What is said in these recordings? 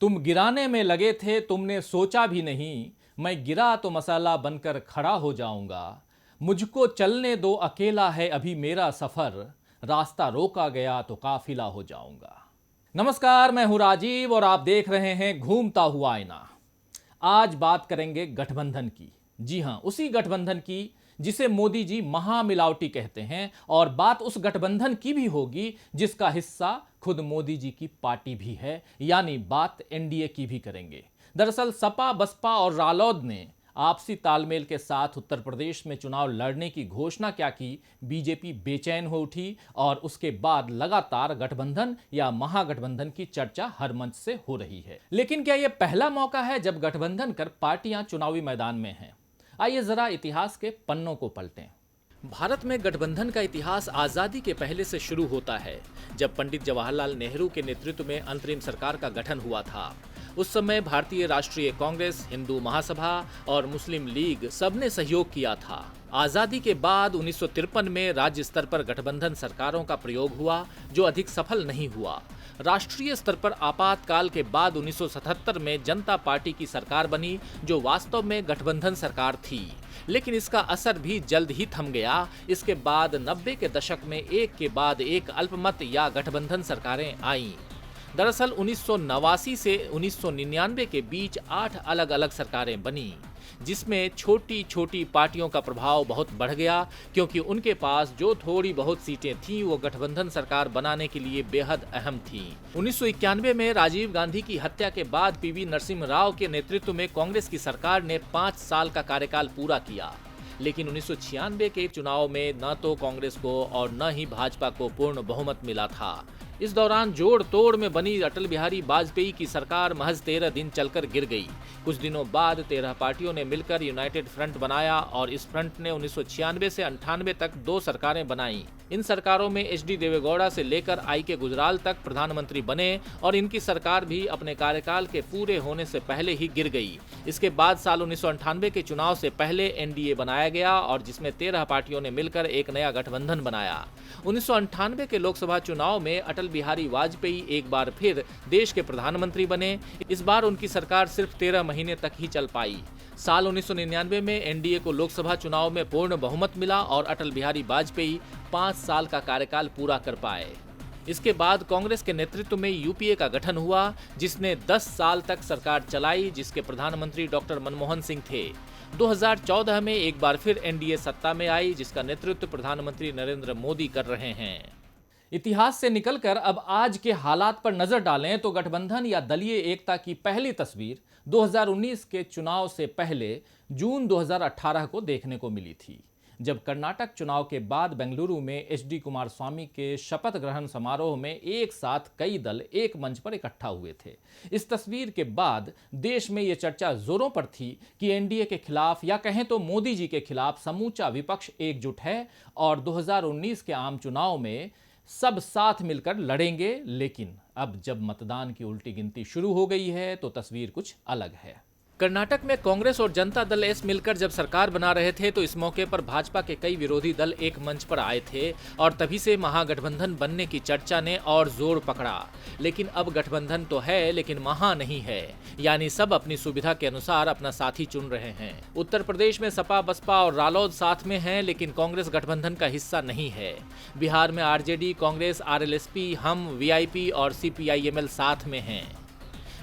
तुम गिराने में लगे थे, तुमने सोचा भी नहीं, मैं गिरा तो मसाला बनकर खड़ा हो जाऊंगा। मुझको चलने दो, अकेला है अभी मेरा सफर, रास्ता रोका गया तो काफिला हो जाऊंगा। नमस्कार, मैं हूं राजीव और आप देख रहे हैं घूमता हुआ आईना। आज बात करेंगे गठबंधन की। जी हां, उसी गठबंधन की जिसे मोदी जी महामिलावटी कहते हैं, और बात उस गठबंधन की भी होगी जिसका हिस्सा खुद मोदी जी की पार्टी भी है, यानी बात एनडीए की भी करेंगे। दरअसल सपा, बसपा और रालोद ने आपसी तालमेल के साथ उत्तर प्रदेश में चुनाव लड़ने की घोषणा क्या की, बीजेपी बेचैन हो उठी और उसके बाद लगातार गठबंधन या महागठबंधन की चर्चा हर मंच से हो रही है। लेकिन क्या यह पहला मौका है जब गठबंधन कर पार्टियां चुनावी मैदान में हैं? आइए जरा इतिहास के पन्नों को पलटें। भारत में गठबंधन का इतिहास आजादी के पहले से शुरू होता है, जब पंडित जवाहरलाल नेहरू के नेतृत्व में अंतरिम सरकार का गठन हुआ था। उस समय भारतीय राष्ट्रीय कांग्रेस, हिंदू महासभा और मुस्लिम लीग सबने सहयोग किया था। आजादी के बाद 1953 में राज्य स्तर पर गठबंधन सरकारों का प्रयोग हुआ, जो अधिक सफल नहीं हुआ। राष्ट्रीय स्तर पर आपातकाल के बाद 1977 में जनता पार्टी की सरकार बनी, जो वास्तव में गठबंधन सरकार थी, लेकिन इसका असर भी जल्द ही थम गया। इसके बाद 90 के दशक में एक के बाद एक अल्पमत या गठबंधन सरकारें आईं। दरअसल 1989 से 1999 के बीच 8 अलग अलग सरकारें बनी, जिसमें छोटी छोटी पार्टियों का प्रभाव बहुत बढ़ गया, क्योंकि उनके पास जो थोड़ी बहुत सीटें थीं वो गठबंधन सरकार बनाने के लिए बेहद अहम थीं। 1991 में राजीव गांधी की हत्या के बाद पीवी नरसिम्हा राव के नेतृत्व में कांग्रेस की सरकार ने 5 साल का कार्यकाल पूरा किया, लेकिन 1996 के चुनाव में न तो कांग्रेस को और न ही भाजपा को पूर्ण बहुमत मिला था। इस दौरान जोड़ तोड़ में बनी अटल बिहारी वाजपेयी की सरकार महज 13 दिन चलकर गिर गई। कुछ दिनों बाद 13 पार्टियों ने मिलकर यूनाइटेड फ्रंट बनाया और इस फ्रंट ने 1996 से 98 तक 2 सरकारें बनाई। इन सरकारों में एचडी देवेगौड़ा से लेकर आई के गुजराल तक प्रधानमंत्री बने और इनकी सरकार भी अपने कार्यकाल के पूरे होने से पहले ही गिर गई। इसके बाद साल 1998 के चुनाव से पहले एनडीए बनाया गया और जिसमें 13 पार्टियों ने मिलकर एक नया गठबंधन बनाया। 1998 के लोकसभा चुनाव में अटल बिहारी वाजपेयी एक बार फिर देश के प्रधानमंत्री बने। इस बार उनकी सरकार सिर्फ 13 महीने तक ही चल पाई। साल 1999 में एनडीए को लोकसभा चुनाव में पूर्ण बहुमत मिला और अटल बिहारी वाजपेयी 5 साल का कार्यकाल पूरा कर पाए। इसके बाद कांग्रेस के नेतृत्व में यूपीए का गठन हुआ, जिसने 10 साल तक सरकार चलाई, जिसके प्रधानमंत्री डॉक्टर मनमोहन सिंह थे। 2014 में एक बार फिर एनडीए सत्ता में आई, जिसका नेतृत्व प्रधानमंत्री नरेंद्र मोदी कर रहे हैं। इतिहास से निकलकर अब आज के हालात पर नजर डालें तो गठबंधन या दलीय एकता की पहली तस्वीर 2019 के चुनाव से पहले जून 2018 को देखने को मिली थी, जब कर्नाटक चुनाव के बाद बेंगलुरु में एचडी कुमारस्वामी के शपथ ग्रहण समारोह में एक साथ कई दल एक मंच पर इकट्ठा हुए थे। इस तस्वीर के बाद देश में यह चर्चा जोरों पर थी कि एनडीए के खिलाफ या कहें तो मोदी जी के खिलाफ समूचा विपक्ष एकजुट है और 2019 के आम चुनाव में सब साथ मिलकर लड़ेंगे। लेकिन अब जब मतदान की उल्टी गिनती शुरू हो गई है तो तस्वीर कुछ अलग है। कर्नाटक में कांग्रेस और जनता दल एस मिलकर जब सरकार बना रहे थे तो इस मौके पर भाजपा के कई विरोधी दल एक मंच पर आए थे और तभी से महागठबंधन बनने की चर्चा ने और जोर पकड़ा। लेकिन अब गठबंधन तो है, लेकिन महा नहीं है, यानी सब अपनी सुविधा के अनुसार अपना साथी चुन रहे हैं। उत्तर प्रदेश में सपा, बसपा और रालोद साथ में हैं, लेकिन कांग्रेस गठबंधन का हिस्सा नहीं है। बिहार में आरजेडी, कांग्रेस, आरएलएसपी, हम, वीआईपी और सीपीआईएमएल साथ में हैं।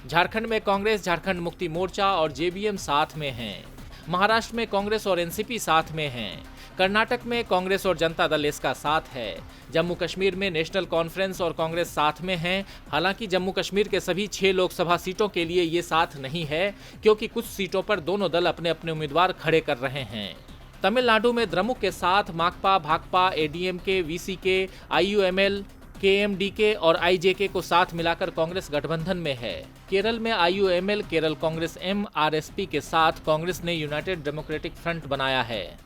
झारखंड में कांग्रेस, झारखंड मुक्ति मोर्चा और जेबीएम साथ में हैं। महाराष्ट्र में कांग्रेस और एनसीपी साथ में हैं। कर्नाटक में कांग्रेस और जनता दल इसका साथ है। जम्मू कश्मीर में नेशनल कॉन्फ्रेंस और कांग्रेस साथ में हैं। हालांकि जम्मू कश्मीर के सभी 6 लोकसभा सीटों के लिए ये साथ नहीं है, क्योंकि कुछ सीटों पर दोनों दल अपने अपने उम्मीदवार खड़े कर रहे हैं। तमिलनाडु में द्रमुक के साथ माकपा, भाकपा, एडीएमके, वीसीके, आईयूएमएल, केएमडीके और आईजेके को साथ मिलाकर कांग्रेस गठबंधन में है। केरल में IUML, Kerala Congress M, RSP के साथ कांग्रेस ने यूनाइटेड डेमोक्रेटिक फ्रंट बनाया है।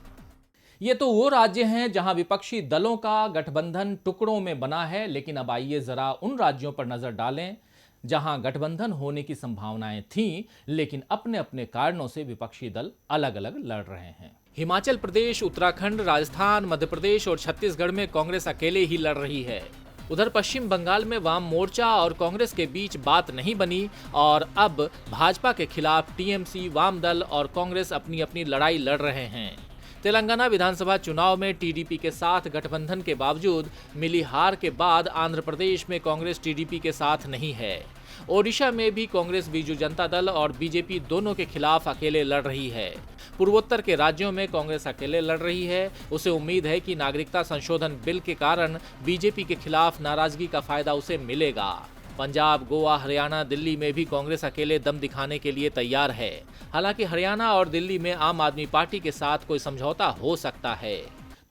ये तो वो राज्य हैं जहां विपक्षी दलों का गठबंधन टुकड़ों में बना है, लेकिन अब आइए जरा उन राज्यों पर नजर डालें जहां गठबंधन होने की संभावनाएं थीं, लेकिन अपने अपने कारणों से विपक्षी दल अलग अलग लड़ रहे हैं। हिमाचल प्रदेश, उत्तराखंड, राजस्थान, मध्य प्रदेश और छत्तीसगढ़ में कांग्रेस अकेले ही लड़ रही है। उधर पश्चिम बंगाल में वाम मोर्चा और कांग्रेस के बीच बात नहीं बनी और अब भाजपा के खिलाफ टीएमसी, वाम दल और कांग्रेस अपनी अपनी लड़ाई लड़ रहे हैं। तेलंगाना विधानसभा चुनाव में टीडीपी के साथ गठबंधन के बावजूद मिली हार के बाद आंध्र प्रदेश में कांग्रेस टीडीपी के साथ नहीं है। ओडिशा में भी कांग्रेस बीजू जनता दल और बीजेपी दोनों के खिलाफ अकेले लड़ रही है। पूर्वोत्तर के राज्यों में कांग्रेस अकेले लड़ रही है। उसे उम्मीद है कि नागरिकता संशोधन बिल के कारण बीजेपी के खिलाफ नाराजगी का फायदा उसे मिलेगा। पंजाब, गोवा, हरियाणा, दिल्ली में भी कांग्रेस अकेले दम दिखाने के लिए तैयार है। हालांकि हरियाणा और दिल्ली में आम आदमी पार्टी के साथ कोई समझौता हो सकता है।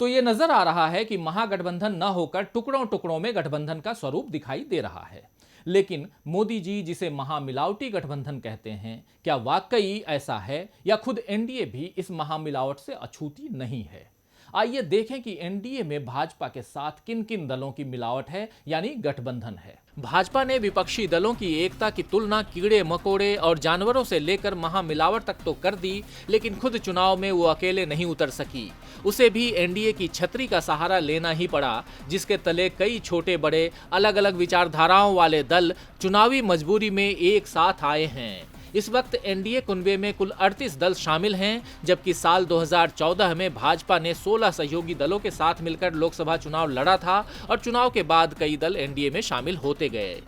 तो ये नजर आ रहा है कि महागठबंधन न होकर टुकड़ों टुकड़ों में गठबंधन का स्वरूप दिखाई दे रहा है। लेकिन मोदी जी जिसे महामिलावटी गठबंधन कहते हैं, क्या वाकई ऐसा है या खुद एनडीए भी इस महामिलावट से अछूती नहीं है? आइए देखें कि एनडीए में भाजपा के साथ किन किन दलों की मिलावट है, यानी गठबंधन है। भाजपा ने विपक्षी दलों की एकता की तुलना कीड़े मकोड़े और जानवरों से लेकर महामिलावट तक तो कर दी, लेकिन खुद चुनाव में वो अकेले नहीं उतर सकी। उसे भी एनडीए की छतरी का सहारा लेना ही पड़ा, जिसके तले कई छोटे बड़े अलग अलग विचारधाराओं वाले दल चुनावी मजबूरी में एक साथ आए हैं। इस वक्त एनडीए कुनबे में कुल 38 दल शामिल हैं, जबकि साल 2014 में भाजपा ने 16 सहयोगी दलों के साथ मिलकर लोकसभा चुनाव लड़ा था और चुनाव के बाद कई दल एनडीए में शामिल होते गए।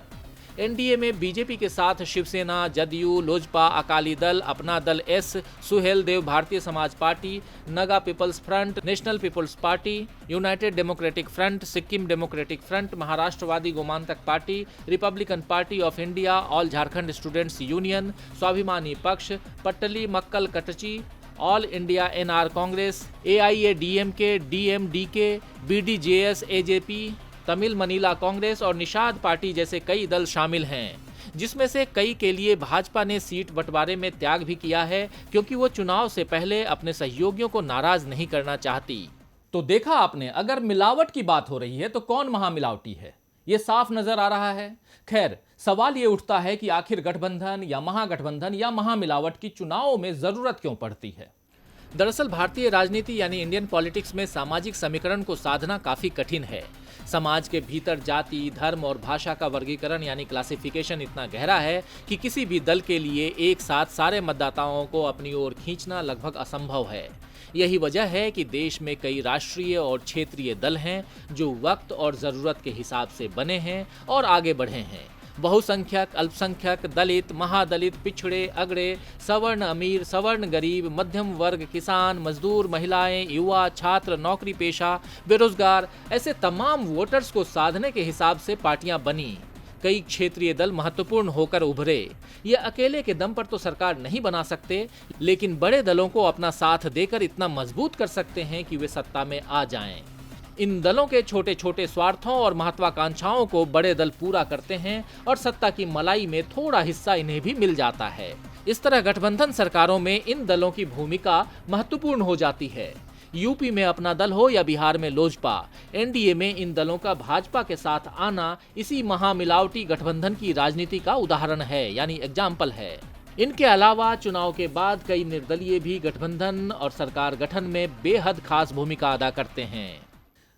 एनडीए में बीजेपी के साथ शिवसेना, जदयू, लोजपा, अकाली दल, अपना दल S, Suhail Dev Bharatiya Samaj Party, Naga People's Front, National People's Party, United Democratic Front, Sikkim Democratic Front, Maharashtrawadi Gomantak Party, Republican Party of India, All Jharkhand Students Union, Swabhimani Paksha, Pattali Makkal Katchi, All India NR Congress, AIADMK, DMDK, BDJS, AJP, Tamil Maanila Congress और Nishad party जैसे कई दल शामिल हैं, जिसमें से कई के लिए भाजपा ने सीट बंटवारे में त्याग भी किया है, क्योंकि वो चुनाव से पहले अपने सहयोगियों को नाराज नहीं करना चाहती। तो देखा आपने, अगर मिलावट की बात हो रही है तो कौन महामिलावटी है, ये साफ नजर आ रहा है। खैर, सवाल ये उठता है कि आखिर गठबंधन या महागठबंधन या महामिलावट की चुनावों में जरूरत क्यों पड़ती है? दरअसल भारतीय राजनीति यानी इंडियन पॉलिटिक्स में सामाजिक समीकरण को साधना काफी कठिन है। समाज के भीतर जाति, धर्म और भाषा का वर्गीकरण यानी क्लासिफिकेशन इतना गहरा है कि किसी भी दल के लिए एक साथ सारे मतदाताओं को अपनी ओर खींचना लगभग असंभव है। यही वजह है कि देश में कई राष्ट्रीय और क्षेत्रीय दल हैं जो वक्त और जरूरत के हिसाब से बने हैं और आगे बढ़े हैं। बहुसंख्यक, अल्पसंख्यक, दलित, महादलित, पिछड़े, अगड़े, सवर्ण अमीर, सवर्ण गरीब, मध्यम वर्ग, किसान, मजदूर, महिलाएं, युवा, छात्र, नौकरी पेशा, बेरोजगार, ऐसे तमाम वोटर्स को साधने के हिसाब से पार्टियां बनी। कई क्षेत्रीय दल महत्वपूर्ण होकर उभरे। ये अकेले के दम पर तो सरकार नहीं बना सकते, लेकिन बड़े दलों को अपना साथ देकर इतना मजबूत कर सकते हैं कि वे सत्ता में आ जाएं। इन दलों के छोटे छोटे स्वार्थों और महत्वाकांक्षाओं को बड़े दल पूरा करते हैं और सत्ता की मलाई में थोड़ा हिस्सा इन्हें भी मिल जाता है। इस तरह गठबंधन सरकारों में इन दलों की भूमिका महत्वपूर्ण हो जाती है। यूपी में अपना दल हो या बिहार में लोजपा, एनडीए में इन दलों का भाजपा के साथ आना इसी महामिलावटी गठबंधन की राजनीति का उदाहरण है, यानी एग्जाम्पल है। इनके अलावा चुनाव के बाद कई निर्दलीय भी गठबंधन और सरकार गठन में बेहद खास भूमिका अदा करते हैं।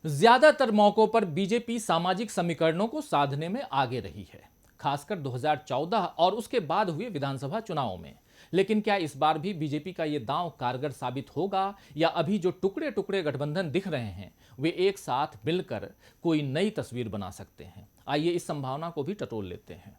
ज्यादातर मौकों पर बीजेपी सामाजिक समीकरणों को साधने में आगे रही है, खासकर 2014 और उसके बाद हुए विधानसभा चुनावों में। लेकिन क्या इस बार भी बीजेपी का ये दांव कारगर साबित होगा, या अभी जो टुकड़े टुकड़े गठबंधन दिख रहे हैं वे एक साथ मिलकर कोई नई तस्वीर बना सकते हैं? आइए इस संभावना को भी टटोल लेते हैं।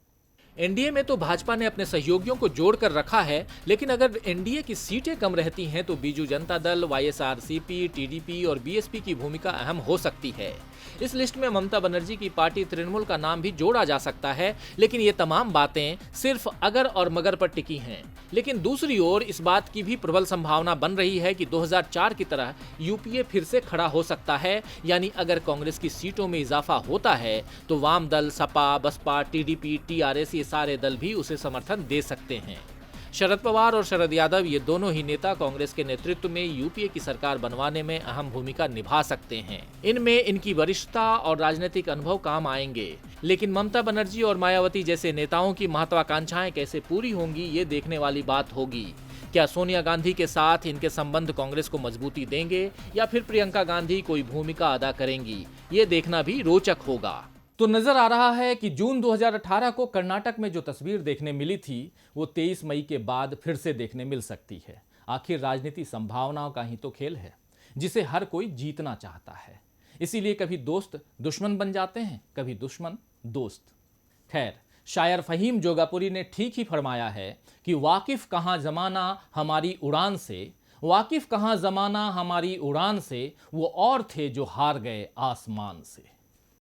एनडीए में तो भाजपा ने अपने सहयोगियों को जोड़कर रखा है, लेकिन अगर एनडीए की सीटें कम रहती हैं तो बीजू जनता दल, वाईएसआरसीपी, टीडीपी और बीएसपी की भूमिका अहम हो सकती है। इस लिस्ट में ममता बनर्जी की पार्टी तृणमूल का नाम भी जोड़ा जा सकता है, लेकिन ये तमाम बातें सिर्फ अगर और मगर पर टिकी हैं। लेकिन दूसरी ओर इस बात की भी प्रबल संभावना बन रही है कि 2004 की तरह यूपीए फिर से खड़ा हो सकता है, यानी अगर कांग्रेस की सीटों में इजाफा होता है तो वाम दल, सपा, बसपा, टीडीपी, टीआरएस ये सारे दल भी उसे समर्थन दे सकते हैं। शरद पवार और शरद यादव ये दोनों ही नेता कांग्रेस के नेतृत्व में यूपीए की सरकार बनवाने में अहम भूमिका निभा सकते हैं। इनमें इनकी वरिष्ठता और राजनीतिक अनुभव काम आएंगे, लेकिन ममता बनर्जी और मायावती जैसे नेताओं की महत्वाकांक्षाएं कैसे पूरी होंगी ये देखने वाली बात होगी। क्या सोनिया गांधी के साथ इनके संबंध कांग्रेस को मजबूती देंगे या फिर प्रियंका गांधी कोई भूमिका अदा करेंगी, ये देखना भी रोचक होगा। तो नजर आ रहा है कि जून 2018 को कर्नाटक में जो तस्वीर देखने मिली थी वो 23 मई के बाद फिर से देखने मिल सकती है। आखिर राजनीति संभावनाओं का ही तो खेल है जिसे हर कोई जीतना चाहता है। इसीलिए कभी दोस्त दुश्मन बन जाते हैं, कभी दुश्मन दोस्त। खैर, शायर फहीम जोगापुरी ने ठीक ही फरमाया है कि वाकिफ कहाँ जमाना हमारी उड़ान से, वाकिफ कहाँ जमाना हमारी उड़ान से, वो और थे जो हार गए आसमान से।